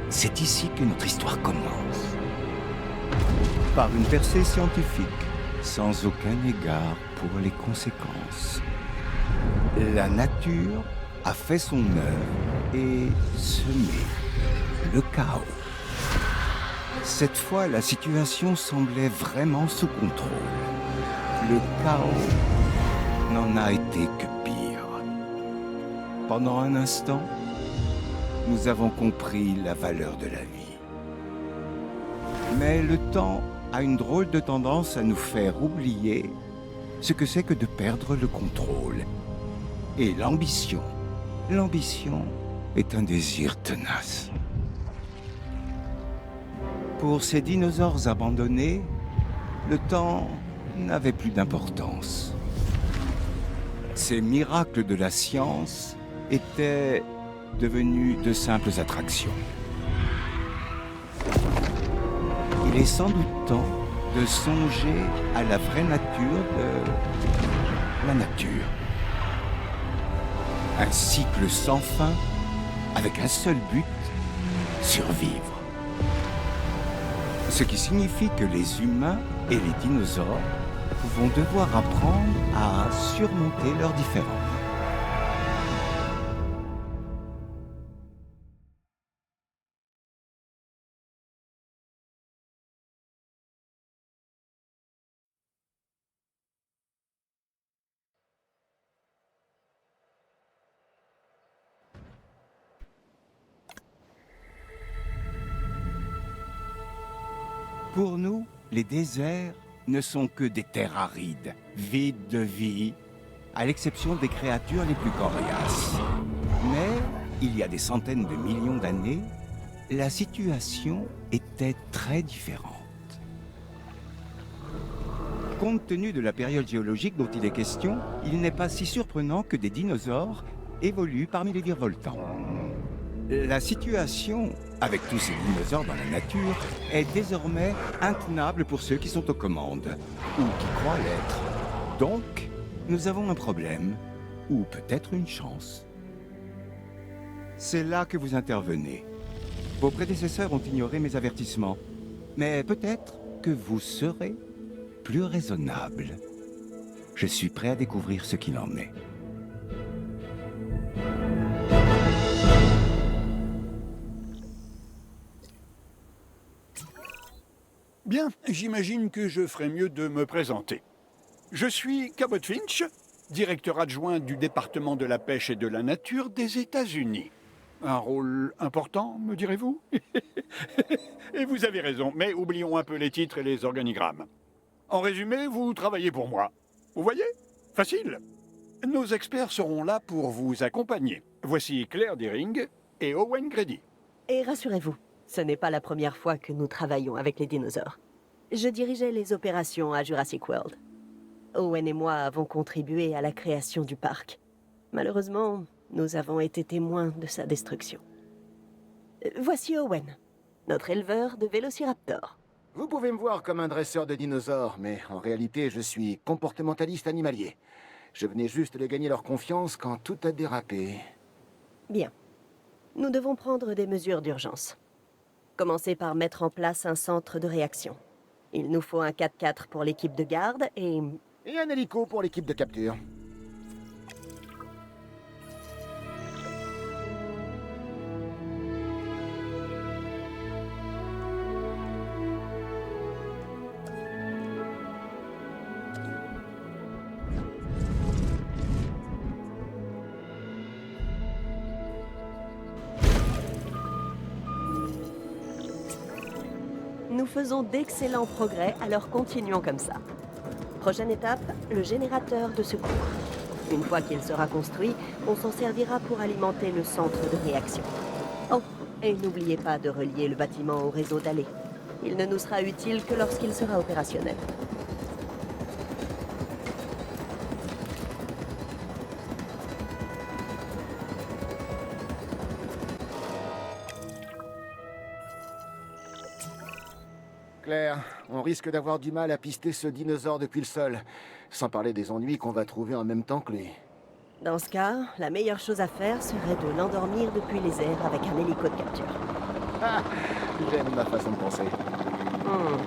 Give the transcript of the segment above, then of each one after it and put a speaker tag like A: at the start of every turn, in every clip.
A: C'est ici que notre histoire commence. Par une percée scientifique, sans aucun égard pour les conséquences. La nature a fait son œuvre et semé le chaos. Cette fois, la situation semblait vraiment sous contrôle. Le chaos n'en a été que pire. Pendant un instant, nous avons compris la valeur de la vie. Mais le temps a une drôle de tendance à nous faire oublier ce que c'est que de perdre le contrôle. Et l'ambition. L'ambition est un désir tenace. Pour ces dinosaures abandonnés, le temps n'avait plus d'importance. Ces miracles de la science étaient devenus de simples attractions. Il est sans doute temps de songer à la vraie nature de la nature. Un cycle sans fin, avec un seul but, survivre. Ce qui signifie que les humains et les dinosaures vont devoir apprendre à surmonter leurs différends. Pour nous, les déserts ne sont que des terres arides, vides de vie, à l'exception des créatures les plus coriaces. Mais, il y a des centaines de millions d'années, la situation était très différente. Compte tenu de la période géologique dont il est question, il n'est pas si surprenant que des dinosaures évoluent parmi les virevoltants. La situation, avec tous ces dinosaures dans la nature, est désormais intenable pour ceux qui sont aux commandes, ou qui croient l'être. Donc, nous avons un problème, ou peut-être une chance. C'est là que vous intervenez. Vos prédécesseurs ont ignoré mes avertissements, mais peut-être que vous serez plus raisonnable. Je suis prêt à découvrir ce qu'il en est.
B: Bien, j'imagine que je ferais mieux de me présenter. Je suis Cabot Finch, directeur adjoint du département de la pêche et de la nature des États-Unis. Un rôle important, me direz-vous? Et vous avez raison, mais oublions un peu les titres et les organigrammes. En résumé, vous travaillez pour moi. Vous voyez? Facile. Nos experts seront là pour vous accompagner. Voici Claire Deering et Owen Grady.
C: Et rassurez-vous, ce n'est pas la première fois que nous travaillons avec les dinosaures. Je dirigeais les opérations à Jurassic World. Owen et moi avons contribué à la création du parc. Malheureusement, nous avons été témoins de sa destruction. Voici Owen, notre éleveur de vélociraptors.
D: Vous pouvez me voir comme un dresseur de dinosaures, mais en réalité, je suis comportementaliste animalier. Je venais juste de gagner leur confiance quand tout a dérapé.
C: Bien. Nous devons prendre des mesures d'urgence. Commencer par mettre en place un centre de réaction. Il nous faut un 4x4 pour l'équipe de garde et
D: un hélico pour l'équipe de capture.
C: nous faisons d'excellents progrès, alors continuons comme ça. Prochaine étape, le générateur de secours. Une fois qu'il sera construit, on s'en servira pour alimenter le centre de réaction. Oh, et n'oubliez pas de relier le bâtiment au réseau d'allées. Il ne nous sera utile que lorsqu'il sera opérationnel.
D: Claire, on risque d'avoir du mal à pister ce dinosaure depuis le sol, sans parler des ennuis qu'on va trouver en même temps que lui.
C: Dans ce cas, la meilleure chose à faire serait de l'endormir depuis les airs avec un hélico de capture.
D: Ah, j'aime ma façon de penser.
C: Hmm.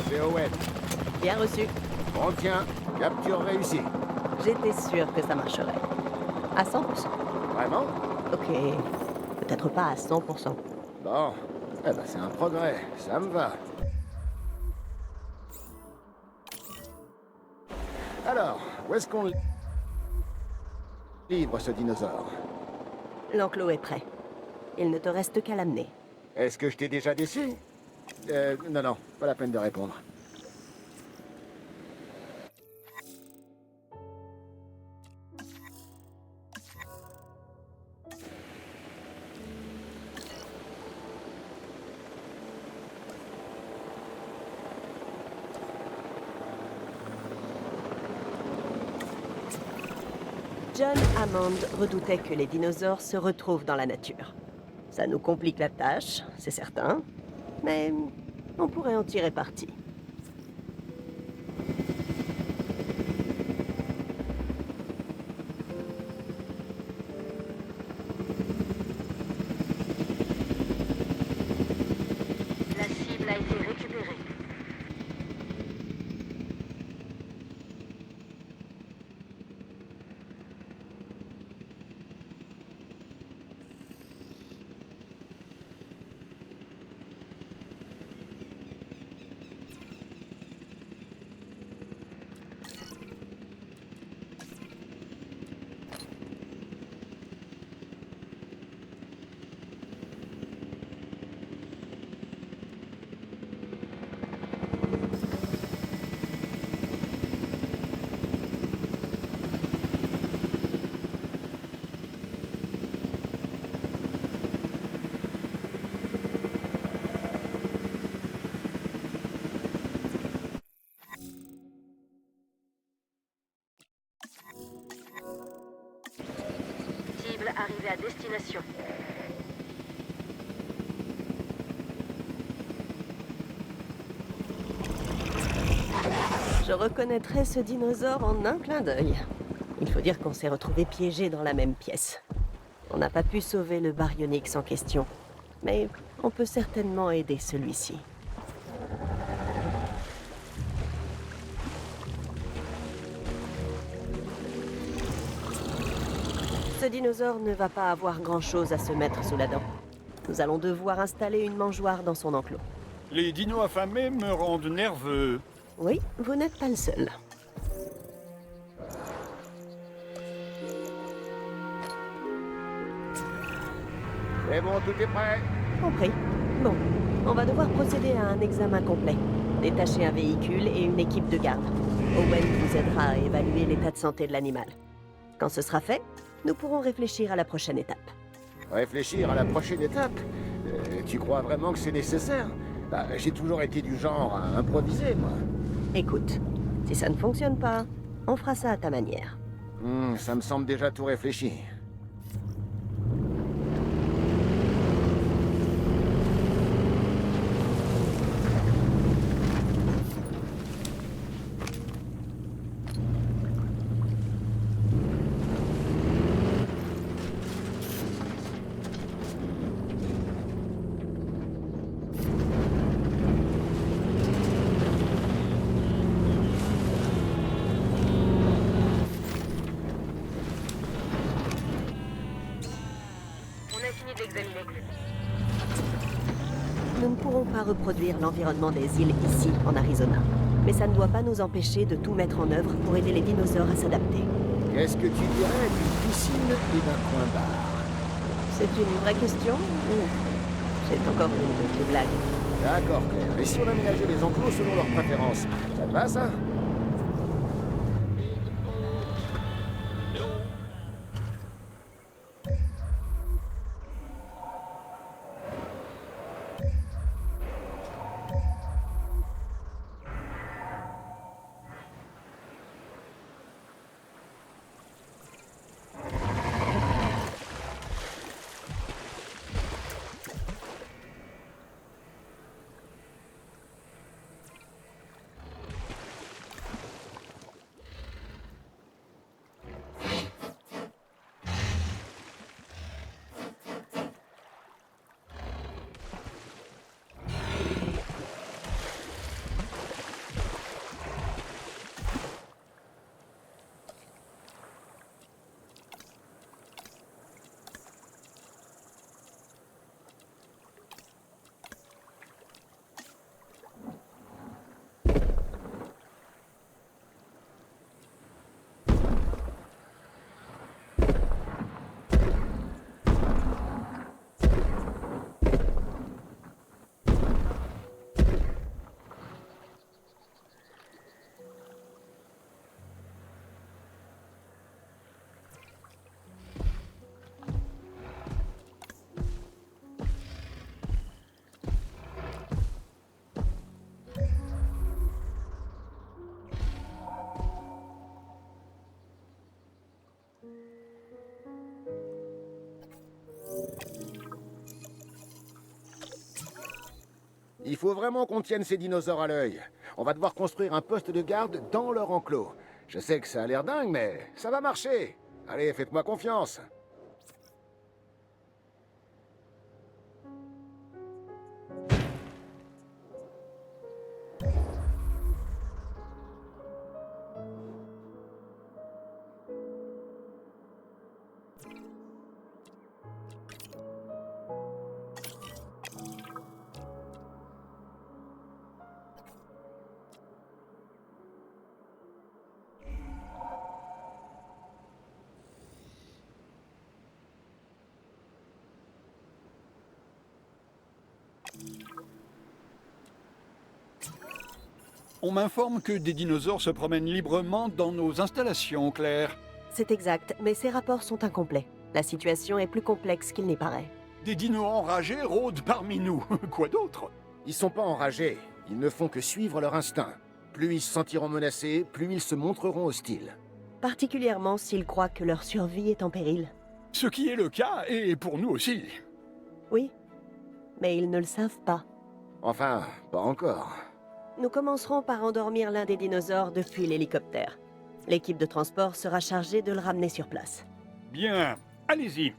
D: C'est Owen.
C: Bien reçu.
D: On tient. Capture réussie.
C: J'étais sûre que ça marcherait. À 100%.
D: Vraiment?
C: Ok. Peut-être pas à 100%.
D: Bon. Eh ben, c'est un progrès. Ça me va. Alors, où est-ce qu'on livre ce dinosaure?
C: L'enclos est prêt. Il ne te reste qu'à l'amener.
D: Est-ce que je t'ai déjà déçu? Non, pas la peine de répondre.
C: John Hammond redoutait que les dinosaures se retrouvent dans la nature. Ça nous complique la tâche, c'est certain, mais on pourrait en tirer parti. cible arrivée à destination. Je reconnaîtrais ce dinosaure en un clin d'œil. Il faut dire qu'on s'est retrouvés piégés dans la même pièce. On n'a pas pu sauver le baryonyx en question, mais on peut certainement aider celui-ci. Ce dinosaure ne va pas avoir grand-chose à se mettre sous la dent. Nous allons devoir installer une mangeoire dans son enclos.
B: Les dinos affamés me rendent nerveux.
C: Oui, vous n'êtes pas le seul.
D: C'est bon, tout est prêt.
C: Compris. Bon, on va devoir procéder à un examen complet. Détacher un véhicule et une équipe de garde. Owen vous aidera à évaluer l'état de santé de l'animal. Quand ce sera fait, nous pourrons réfléchir à la prochaine étape.
D: Réfléchir à la prochaine étape. Tu crois vraiment que c'est nécessaire? Bah, j'ai toujours été du genre à improviser, moi.
C: Écoute, si ça ne fonctionne pas, on fera ça à ta manière.
D: Ça me semble déjà tout réfléchi.
C: Nous ne pourrons pas reproduire l'environnement des îles ici, en Arizona. Mais ça ne doit pas nous empêcher de tout mettre en œuvre pour aider les dinosaures à s'adapter.
D: Qu'est-ce que tu dirais d'une piscine et d'un coin bar?
C: C'est une vraie question ou c'est encore une de tes blagues?
D: D'accord, Claire. Et si on aménageait les enclos selon leurs préférences? Ça te va, ça? Il faut vraiment qu'on tienne ces dinosaures à l'œil. On va devoir construire un poste de garde dans leur enclos. Je sais que ça a l'air dingue, mais ça va marcher. Allez, faites-moi confiance.
B: On m'informe que des dinosaures se promènent librement dans nos installations, Claire.
C: C'est exact, mais ces rapports sont incomplets. La situation est plus complexe qu'il n'y paraît.
B: Des dinos enragés rôdent parmi nous. Quoi d'autre?
D: Ils sont pas enragés. Ils ne font que suivre leur instinct. Plus ils se sentiront menacés, plus ils se montreront hostiles.
C: Particulièrement s'ils croient que leur survie est en péril.
B: Ce qui est le cas, et pour nous aussi.
C: Oui, mais ils ne le savent pas.
D: Enfin, pas encore.
C: Nous commencerons par endormir l'un des dinosaures depuis l'hélicoptère. L'équipe de transport sera chargée de le ramener sur place.
B: Bien, allez-y.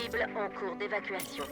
C: cible en cours d'évacuation.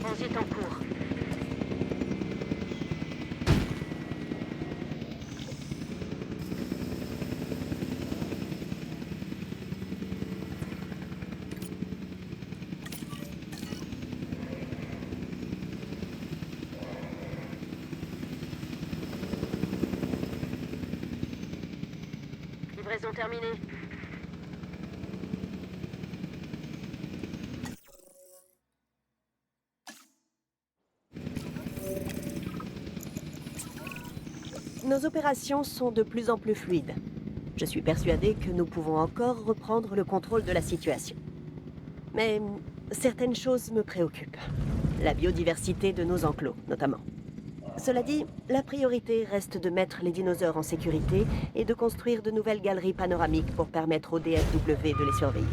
C: Transit en cours. Livraison terminée. Nos opérations sont de plus en plus fluides. Je suis persuadée que nous pouvons encore reprendre le contrôle de la situation. Mais certaines choses me préoccupent. La biodiversité de nos enclos, notamment. Cela dit, la priorité reste de mettre les dinosaures en sécurité et de construire de nouvelles galeries panoramiques pour permettre au DFW de les surveiller.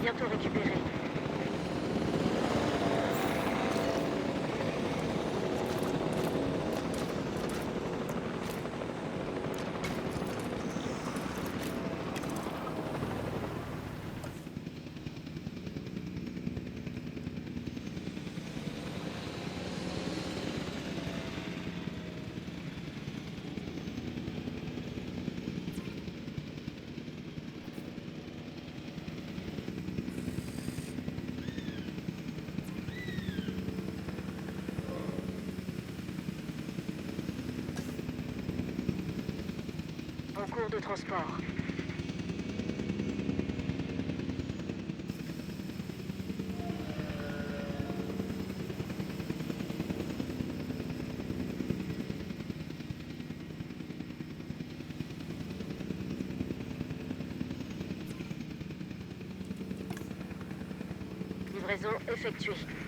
C: bientôt récupéré. En cours de transport. Livraison effectuée.